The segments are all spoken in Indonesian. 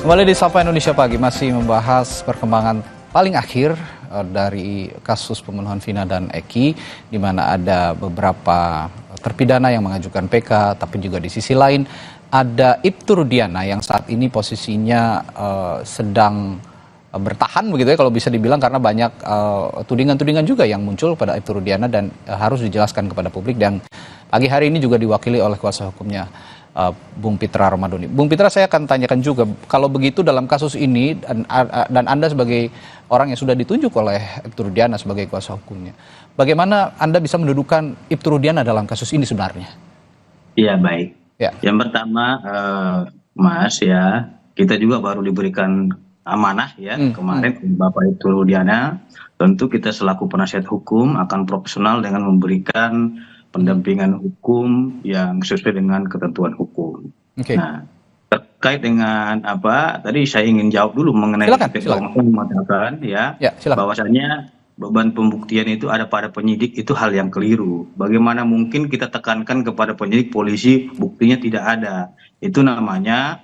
Kembali di Sapa Indonesia Pagi masih membahas perkembangan paling akhir dari kasus pembunuhan Vina dan Eki, di mana ada beberapa terpidana yang mengajukan PK, tapi juga di sisi lain ada Ibtu Rudiana yang saat ini posisinya sedang bertahan begitu ya kalau bisa dibilang, karena banyak tudingan-tudingan juga yang muncul pada Ibtu Rudiana dan harus dijelaskan kepada publik. Dan pagi hari ini juga diwakili oleh kuasa hukumnya Bung Pitra Romadhoni. Bung Pitra, saya akan tanyakan juga, kalau begitu dalam kasus ini dan Anda sebagai orang yang sudah ditunjuk oleh Ibtu Rudiana sebagai kuasa hukumnya, bagaimana Anda bisa mendudukan Ibtu Rudiana dalam kasus ini sebenarnya? Iya, baik. Ya. Yang pertama, Mas, ya, kita juga baru diberikan amanah ya kemarin Bapak Ibtu Rudiana. Tentu kita selaku penasihat hukum akan profesional dengan memberikan pendampingan hukum yang sesuai dengan ketentuan hukum. Okay. Nah, terkait dengan apa tadi saya ingin jawab dulu mengenai silakan. mengatakan ya, bahwasannya beban pembuktian itu ada pada penyidik, itu hal yang keliru. Bagaimana mungkin kita tekankan kepada penyidik, polisi, buktinya tidak ada. Itu namanya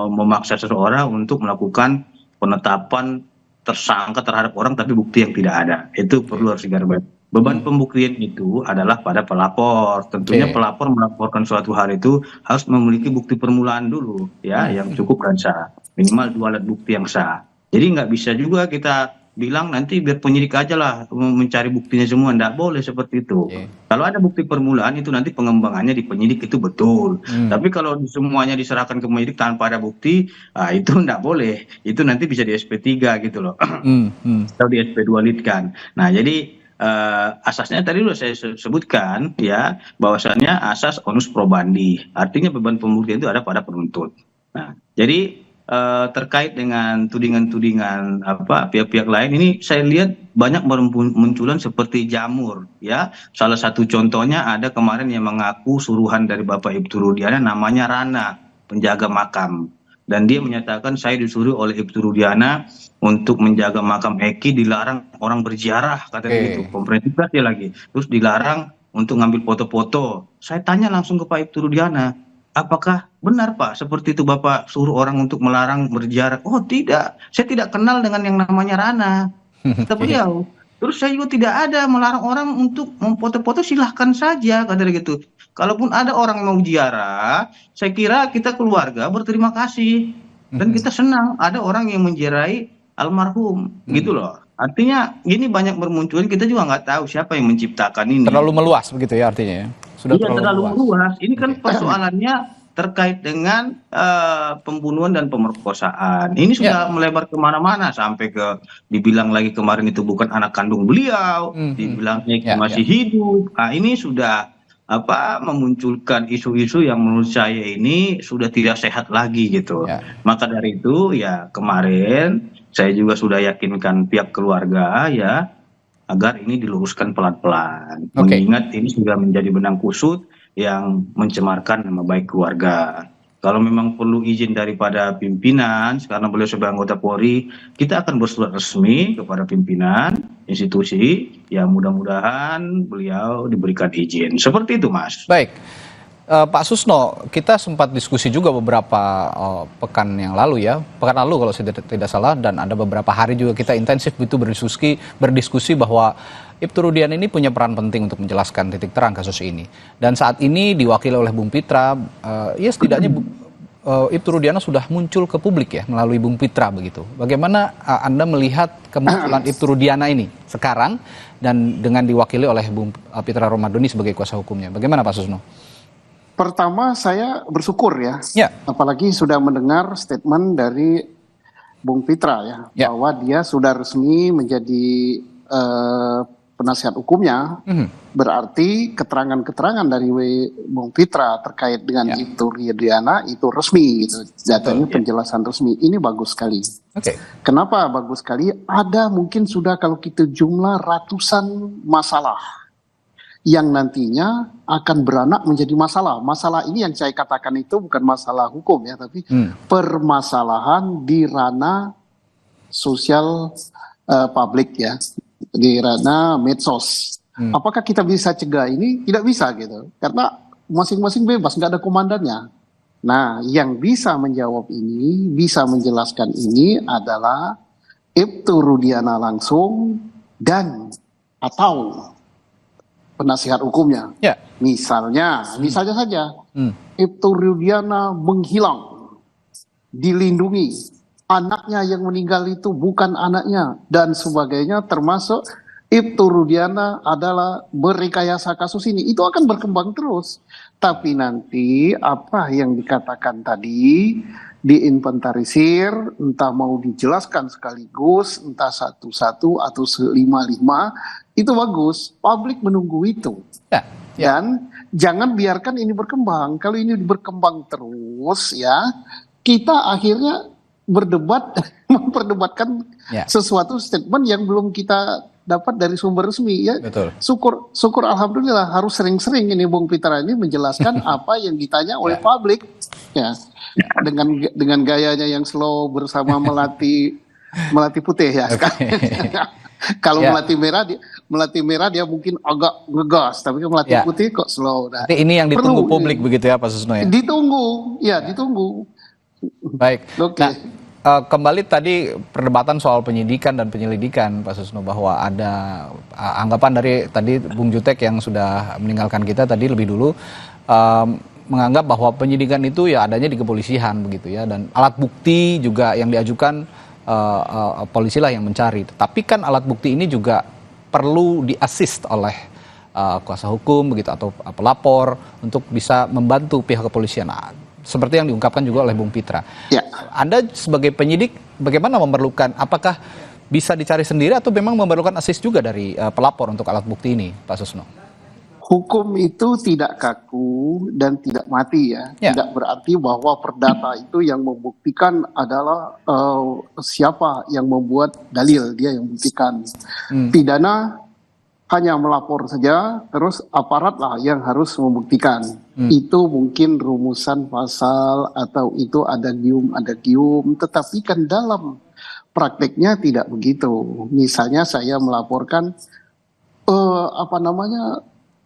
memaksa seseorang untuk melakukan penetapan tersangka terhadap orang tapi bukti yang tidak ada. Itu perlu harus digarisbawahi. Beban pembuktian itu adalah pada pelapor. Tentunya pelapor melaporkan suatu hal itu harus memiliki bukti permulaan dulu ya, yang cukup dan sah. Minimal 2 alat bukti yang sah. Jadi nggak bisa juga kita bilang nanti biar penyidik aja lah mencari buktinya semua. Nggak boleh seperti itu. Kalau ada bukti permulaan itu nanti pengembangannya di penyidik itu betul. Tapi kalau semuanya diserahkan ke penyidik tanpa ada bukti, itu nggak boleh. Itu nanti bisa di SP3 gitu loh. Atau di SP2 litkan. Nah, jadi asasnya tadi sudah saya sebutkan ya, bahwasannya asas onus probandi, artinya beban pembuktian itu ada pada penuntut. Nah, jadi terkait dengan tudingan-tudingan pihak-pihak lain ini saya lihat banyak bermunculan seperti jamur ya. Salah satu contohnya ada kemarin yang mengaku suruhan dari Bapak Ibtu Rudiana, namanya Rana, penjaga makam. Dan dia menyatakan saya disuruh oleh Ibtu Rudiana untuk menjaga makam Eki, dilarang orang berziarah, katanya gitu. Komprehensif dia lagi. Terus dilarang untuk ngambil foto-foto. Saya tanya langsung ke Pak Ibtu Rudiana, apakah benar Pak seperti itu Bapak suruh orang untuk melarang berziarah? Oh tidak, saya tidak kenal dengan yang namanya Rana, kata beliau. Terus saya juga tidak ada melarang orang untuk memfoto-foto, silahkan saja, katanya gitu. Kalaupun ada orang mau ziarah, saya kira kita keluarga berterima kasih dan kita senang ada orang yang menziarahi almarhum, gitu loh. Artinya ini banyak bermunculan, kita juga nggak tahu siapa yang menciptakan ini. Terlalu meluas begitu ya artinya ya? Sudah terlalu meluas. Ini kan persoalannya terkait dengan pembunuhan dan pemerkosaan. Ini sudah melebar kemana-mana sampai ke dibilang lagi kemarin itu bukan anak kandung beliau, dibilang masih hidup. Nah, ini sudah memunculkan isu-isu yang menurut saya ini sudah tidak sehat lagi gitu. Maka dari itu ya kemarin saya juga sudah yakinkan pihak keluarga ya agar ini diluruskan pelan-pelan. Mengingat ini sudah menjadi benang kusut yang mencemarkan nama baik keluarga. Kalau memang perlu izin daripada pimpinan, karena beliau sebagai anggota Polri, kita akan bersurat resmi kepada pimpinan institusi, ya mudah-mudahan beliau diberikan izin. Seperti itu, Mas. Baik. Pak Susno, kita sempat diskusi juga beberapa pekan yang lalu ya, pekan lalu kalau saya tidak salah, dan ada beberapa hari juga kita intensif itu berdiskusi bahwa Ibtu Rudiana ini punya peran penting untuk menjelaskan titik terang kasus ini. Dan saat ini diwakili oleh Bung Pitra, ya setidaknya Ibtu Rudiana sudah muncul ke publik ya melalui Bung Pitra begitu. Bagaimana Anda melihat kemunculan Ibtu Rudiana ini sekarang dan dengan diwakili oleh Bung Pitra Romadhoni sebagai kuasa hukumnya? Bagaimana Pak Susno? Pertama saya bersyukur ya, apalagi sudah mendengar statement dari Bung Pitra ya, bahwa dia sudah resmi menjadi penasihat hukumnya. Berarti keterangan-keterangan dari Bung Pitra terkait dengan Ibtu Rudiana itu resmi gitu. Datanya penjelasan resmi. Ini bagus sekali. Kenapa bagus sekali? Ada mungkin sudah kalau kita jumlah ratusan masalah yang nantinya akan beranak menjadi masalah. Masalah ini yang saya katakan itu bukan masalah hukum ya, tapi permasalahan di ranah sosial publik ya, di ranah medsos. Apakah kita bisa cegah ini? Tidak bisa gitu, karena masing-masing bebas, nggak ada komandannya. Nah, yang bisa menjawab ini, bisa menjelaskan ini adalah Ibtu Rudiana langsung dan atau penasihat hukumnya. Ya. Misalnya saja, Ibtu Rudiana menghilang, dilindungi, anaknya yang meninggal itu bukan anaknya, dan sebagainya, termasuk Ibtu Rudiana adalah merekayasa kasus ini. Itu akan berkembang terus. Tapi nanti apa yang dikatakan tadi diinventarisir, entah mau dijelaskan sekaligus, entah satu-satu atau selima-lima, itu bagus. Publik menunggu itu. Ya. Dan jangan biarkan ini berkembang. Kalau ini berkembang terus, ya, kita akhirnya berdebat, memperdebatkan sesuatu statement yang belum kita dapat dari sumber resmi, ya. Betul. Syukur alhamdulillah, harus sering-sering ini Bung Pitra ini menjelaskan apa yang ditanya oleh publik, ya, dengan gayanya yang slow bersama melati putih, ya. Kalau melati merah dia mungkin agak ngegas, tapi kalau melati putih kok slow. Nah, ini yang ditunggu publik begitu ya Pak Susno, ya. Ditunggu. Baik. Nah, kembali tadi perdebatan soal penyidikan dan penyelidikan, Pak Susno, bahwa ada anggapan dari tadi Bung Jutek yang sudah meninggalkan kita tadi lebih dulu, menganggap bahwa penyidikan itu ya adanya di kepolisian begitu ya, dan alat bukti juga yang diajukan polisi lah yang mencari. Tapi kan alat bukti ini juga perlu di-assist oleh kuasa hukum begitu atau pelapor untuk bisa membantu pihak kepolisian. Nah, seperti yang diungkapkan juga oleh Bung Pitra. Ya. Anda sebagai penyidik bagaimana memerlukan, apakah bisa dicari sendiri atau memang memerlukan assist juga dari pelapor untuk alat bukti ini, Pak Susno? Hukum itu tidak kaku dan tidak mati, ya. Tidak berarti bahwa perdata itu yang membuktikan adalah siapa yang membuat dalil, dia yang membuktikan. Pidana hanya melapor saja, terus aparat lah yang harus membuktikan. Itu mungkin rumusan pasal atau itu adagium, tetapi kan dalam prakteknya tidak begitu. Misalnya saya melaporkan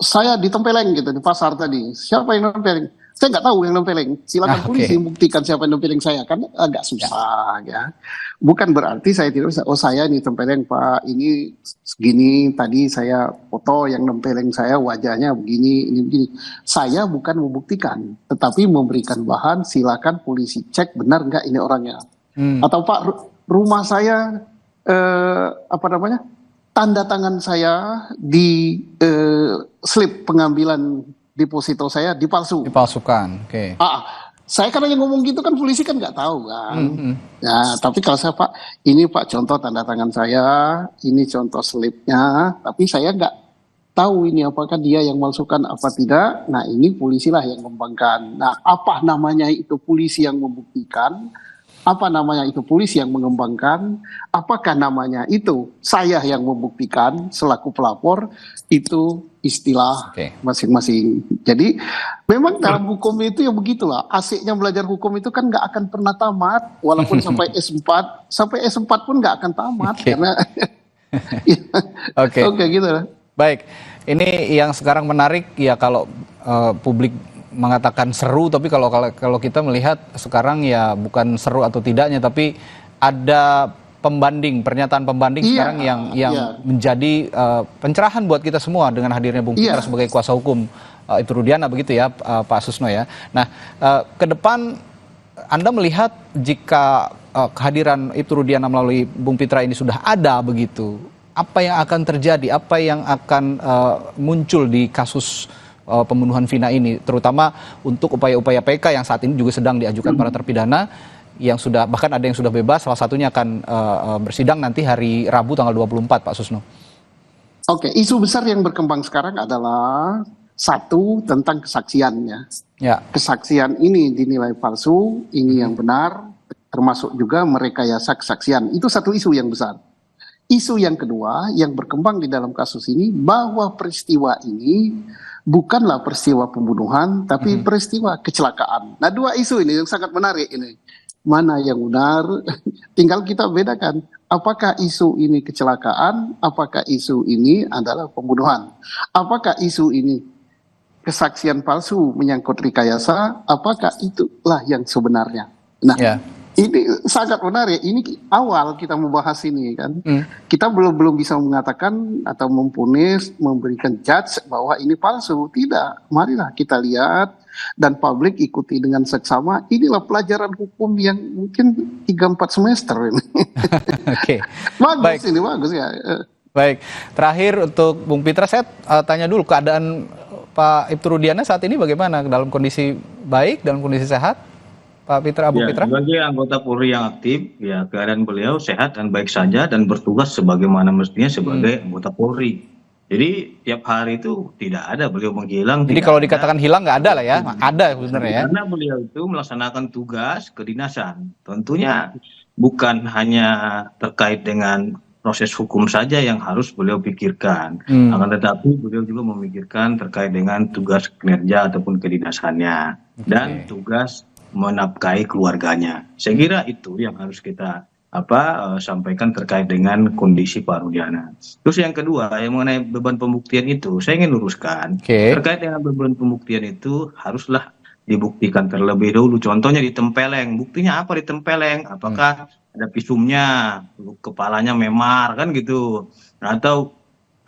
saya ditempeleng gitu di pasar tadi. Siapa yang nempeleng? Saya nggak tahu yang nempeleng. Silakan polisi buktikan siapa yang nempeleng saya, kan agak susah, ya. Bukan berarti saya tidak bisa. Oh, saya ini tempeleng Pak, ini segini, tadi saya foto yang nempeleng saya wajahnya begini, ini begini. Saya bukan membuktikan, tetapi memberikan bahan. Silakan polisi cek benar nggak ini orangnya. Atau Pak, rumah saya tanda tangan saya di slip pengambilan deposito saya dipalsukan. Oke. Saya kan yang ngomong gitu kan, polisi kan nggak tahu kan. Ya, tapi kalau saya Pak, ini Pak contoh tanda tangan saya, ini contoh slipnya, tapi saya nggak tahu ini apakah dia yang masukkan apa tidak. Nah, ini polisi lah yang mengembangkan. Nah, apa namanya itu polisi yang membuktikan? Apa namanya itu polisi yang mengembangkan? Apakah namanya itu saya yang membuktikan selaku pelapor? Itu istilah masing-masing. Jadi memang dalam hukum itu ya begitulah. Asiknya belajar hukum itu kan nggak akan pernah tamat. Walaupun sampai S4 pun nggak akan tamat. Karena Oke, gitu lah. Baik, ini yang sekarang menarik ya, kalau publik mengatakan seru, tapi kalau kita melihat sekarang ya bukan seru atau tidaknya, tapi ada pernyataan pembanding sekarang yang menjadi pencerahan buat kita semua dengan hadirnya Bung Pitra sebagai kuasa hukum Ibtu Rudiana begitu ya, Pak Susno, ya. Nah, ke depan Anda melihat jika kehadiran Ibtu Rudiana melalui Bung Pitra ini sudah ada begitu, apa yang akan terjadi, apa yang akan muncul di kasus pembunuhan Vina ini, terutama untuk upaya-upaya PK yang saat ini juga sedang diajukan para terpidana yang sudah, bahkan ada yang sudah bebas, salah satunya akan bersidang nanti hari Rabu tanggal 24, Pak Susno. Oke, isu besar yang berkembang sekarang adalah satu tentang kesaksiannya. Kesaksian ini dinilai palsu, ini yang benar, termasuk juga merekayasa kesaksian. Itu satu isu yang besar. Isu yang kedua yang berkembang di dalam kasus ini, bahwa peristiwa ini bukanlah peristiwa pembunuhan, tapi peristiwa kecelakaan. Nah, dua isu ini yang sangat menarik ini. Mana yang benar? Tinggal kita bedakan. Apakah isu ini kecelakaan? Apakah isu ini adalah pembunuhan? Apakah isu ini kesaksian palsu menyangkut rekayasa, apakah itulah yang sebenarnya? Nah, ini sangat menarik. Ini awal kita membahas ini kan. Kita belum bisa mengatakan atau mempunis, memberikan judge bahwa ini palsu. Tidak. Marilah kita lihat dan publik ikuti dengan seksama. Inilah pelajaran hukum yang mungkin 3-4 semester ini. Oke. Bagus. Baik. Ini bagus ya. Baik. Terakhir untuk Bung Pitra, saya tanya dulu keadaan Pak Ibtu Rudiana saat ini bagaimana? Dalam kondisi baik, dalam kondisi sehat? Pak Pitra, Bung Pitra? Sebagai anggota Polri yang aktif, ya keadaan beliau sehat dan baik saja dan bertugas sebagaimana mestinya sebagai anggota Polri. Jadi tiap hari itu tidak ada beliau menghilang. Jadi kalau dikatakan hilang nggak ada lah ya? Ada sebenarnya ya? Karena beliau itu melaksanakan tugas kedinasan. Tentunya bukan hanya terkait dengan proses hukum saja yang harus beliau pikirkan. Akan tetapi beliau juga memikirkan terkait dengan tugas kinerja ataupun kedinasannya. Dan tugas menafkahi keluarganya. Saya kira itu yang harus kita sampaikan terkait dengan kondisi Pak Rudiana. Terus yang kedua, yang mengenai beban pembuktian itu, saya ingin luruskan. Terkait dengan beban pembuktian itu haruslah dibuktikan terlebih dahulu. Contohnya di Tempeleng. Buktinya apa di Tempeleng? Apakah ada visumnya, kepalanya memar, kan gitu. Atau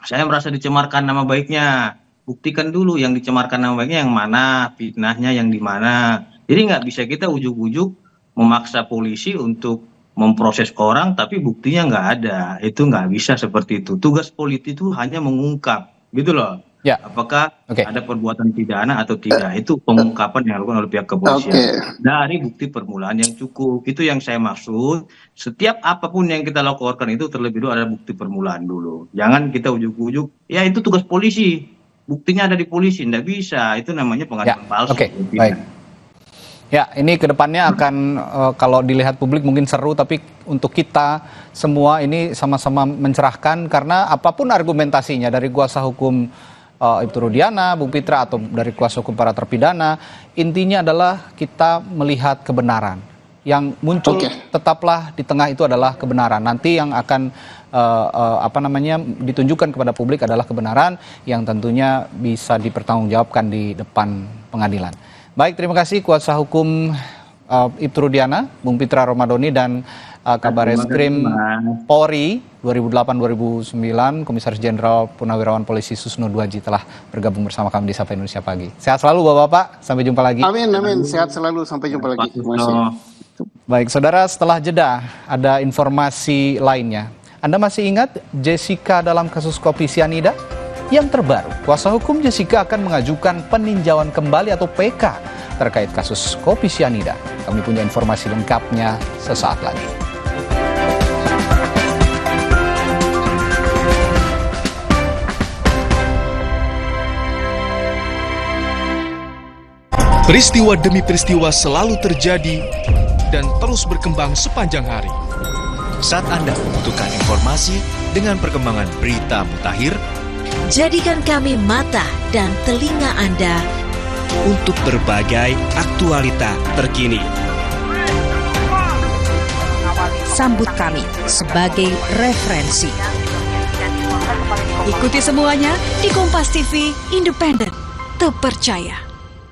saya merasa dicemarkan nama baiknya. Buktikan dulu yang dicemarkan nama baiknya yang mana, fitnahnya yang di mana. Jadi nggak bisa kita ujuk-ujuk memaksa polisi untuk memproses orang, tapi buktinya nggak ada. Itu nggak bisa seperti itu. Tugas polisi itu hanya mengungkap, gitu loh. Ya. Apakah ada perbuatan pidana atau tidak, itu pengungkapan yang dilakukan oleh pihak kepolisian dari bukti permulaan yang cukup. Itu yang saya maksud. Setiap apapun yang kita lakukan itu terlebih dulu ada bukti permulaan dulu. Jangan kita ujuk-ujuk, ya itu tugas polisi, buktinya ada di polisi. Nggak bisa, itu namanya pengaduan palsu. Baik. Ya, ini kedepannya akan kalau dilihat publik mungkin seru, tapi untuk kita semua ini sama-sama mencerahkan, karena apapun argumentasinya dari kuasa hukum Ibtu Rudiana, Bung Pitra, atau dari kuasa hukum para terpidana, intinya adalah kita melihat kebenaran. Yang muncul tetaplah di tengah itu adalah kebenaran. Nanti yang akan ditunjukkan kepada publik adalah kebenaran yang tentunya bisa dipertanggungjawabkan di depan pengadilan. Baik, terima kasih kuasa hukum Ibtu Rudiana, Bung Pitra Romadhoni, dan Kabar Eskrim Polri 2008-2009, Komisaris Jenderal Purnawirawan Polisi Susno Duaji telah bergabung bersama kami di Sapa Indonesia Pagi. Sehat selalu Bapak-Bapak, sampai jumpa lagi. Amin, sehat selalu, sampai jumpa lagi. Baik, saudara, setelah jeda ada informasi lainnya. Anda masih ingat Jessica dalam kasus kopi sianida? Yang terbaru, kuasa hukum Jessica akan mengajukan peninjauan kembali atau PK terkait kasus kopi sianida. Kami punya informasi lengkapnya sesaat lagi. Peristiwa demi peristiwa selalu terjadi dan terus berkembang sepanjang hari. Saat Anda membutuhkan informasi dengan perkembangan berita mutakhir, jadikan kami mata dan telinga Anda untuk berbagai aktualita terkini. Sambut kami sebagai referensi. Ikuti semuanya di Kompas TV, independen, terpercaya.